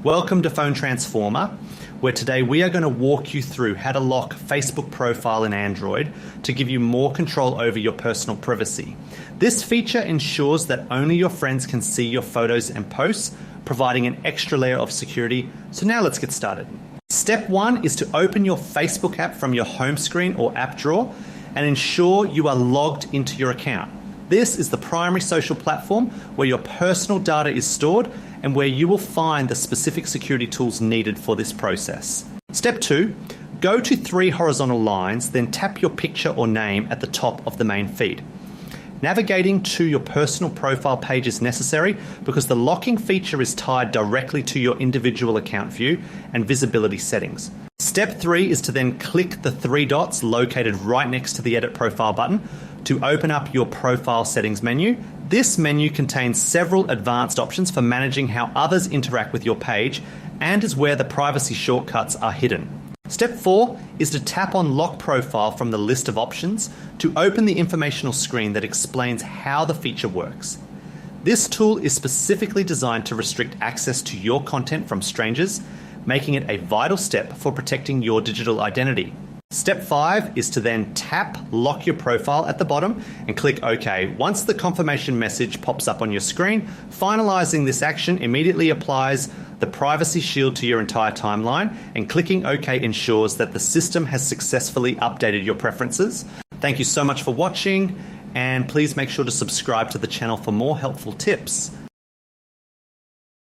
Welcome to Phone Transformer, where today we are going to walk you through how to lock Facebook profile in Android to give you more control over your personal privacy. This feature ensures that only your friends can see your photos and posts, providing an extra layer of security. So now let's get started. Step 1 is to open your Facebook app from your home screen or app drawer and ensure you are logged into your account. This is the primary social platform where your personal data is stored and where you will find the specific security tools needed for this process. Step 2, go to 3 horizontal lines, then tap your picture or name at the top of the main feed. Navigating to your personal profile page is necessary because the locking feature is tied directly to your individual account view and visibility settings. Step 3 is to then click the 3 dots located right next to the Edit Profile button to open up your profile settings menu. This menu contains several advanced options for managing how others interact with your page and is where the privacy shortcuts are hidden. Step 4 is to tap on Lock Profile from the list of options to open the informational screen that explains how the feature works. This tool is specifically designed to restrict access to your content from strangers, making it a vital step for protecting your digital identity. Step 5 is to then tap Lock Your Profile at the bottom and click OK. Once the confirmation message pops up on your screen, finalizing this action immediately applies the privacy shield to your entire timeline, and clicking OK ensures that the system has successfully updated your preferences. Thank you so much for watching, and please make sure to subscribe to the channel for more helpful tips.